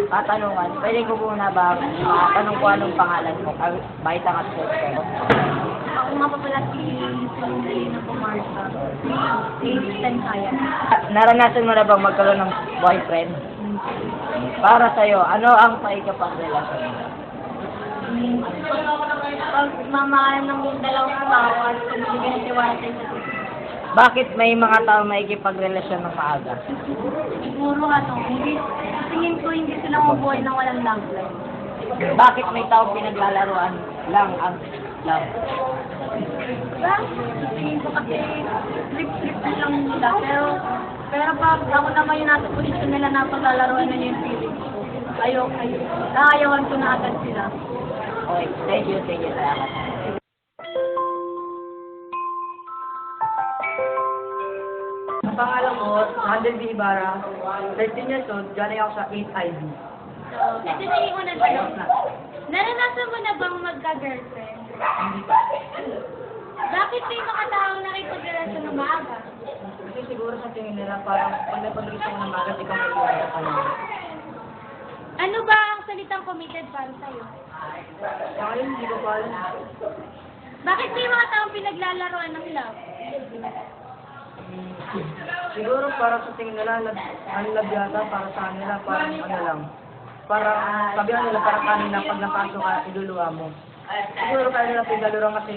katanungan. Pwede ko muna ba matanong ko anong pangalan mo? Bakit ang at ko? Ako nga pa pala si Selena Pumarta. Age 10 kaya. Naranasan mo na bang magkaroon ng boyfriend? Para sa'yo, ano ang paikapagrelasyon mo? Pag mamahal ng dalawang tao at kumibigay ng tiwala sa isa't isa. Bakit may mga tao maikipagrelasyon ng maaga? Siguro tingin ko hindi sila mabuhay ng walang love life. Bakit may tao pinaglalaruan lang ang love? Diba? Tingin ko kasi trip-trip lang nila. Pero pag ako naman yung nasa posisyon nila na paglalaroan na yung feelings ko. Ayawan ko na agad sila. Okay, thank you, salamat. Ang pangalan ko, Handel D. Ibarra, 13 years old, galing ako sa 8IB. So, ito na yung unang tanong. Naranasan mo na bang magka-girlfriend? Hindi pa. Bakit may mga taong nakipagrelasyon ng maaga? Kasi siguro sa tingin nila, parang pag napag-relasyon ko ng magat, ikaw may iwala ka lang. Ano ba ang salitang committed para sa'yo? Sa ngayon, hindi ko pa alam. Bakit may mga taong pinaglalaroan ng love? Siguro para sa tingin nila, ang love yata para sa kanila, parang ano lang. Parang, sabihan nila, parang kanina, pag napasok ka, iluluwa mo. Siguro kaya nila pinalaro kasi,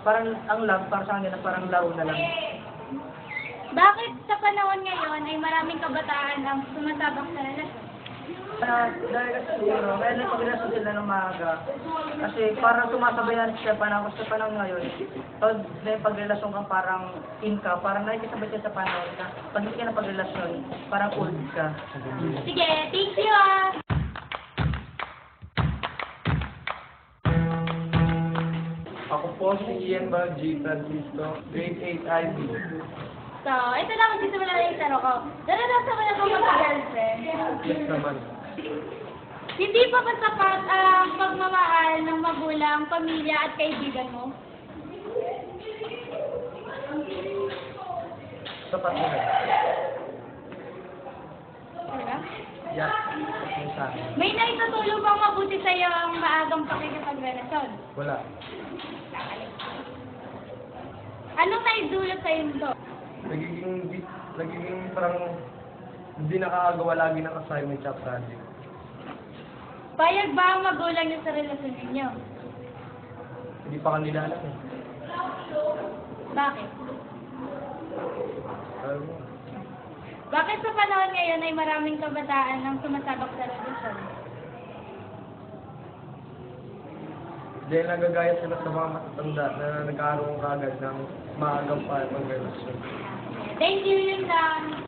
parang ang love, para sa kanila, parang laro na lang. Bakit sa panahon ngayon ay maraming kabataan ang sumasabak sa relasyon? Dahil kasi siguro, kaya nagpagrelasyon sila ng maaga. Kasi parang sumasabayan sa panahon ngayon. Pag may pagrelasyon kang parang in ka, parang nakikisabay ka sa panahon na pag hindi ka na pagrelasyon, parang old ka. Sige, thank you ah! Ako po si Ian G. Francisco, grade 8 IB. So, ito lang ang sisimula na yung tanong ko. Naranasan mo na bang magka-girlfriend? Yes naman. Hindi pa ba sapat ang pagmamahal ng magulang, pamilya at kaibigan mo? Sapat na. Talaga? Yes. Yung sa akin. May naitutulong bang mabuti sa iyo ang maagang pakikipagrelasyon? Wala. Anong naidulot sa iyo nito? Nagiging parang hindi nakakagawa lagi ng assignment sa project. Payag ba ang magulang niyo sa relasyon ninyo? Hindi pa kanila alam eh. Bakit? Alam mo, Bakit sa panahon ngayon ay maraming kabataan ang sumasabak sa relasyon? dahil nagagaya sila sa mga matatanda na nagkaroon kagad ng maagang pagrelasyon. Thank you, yun lang.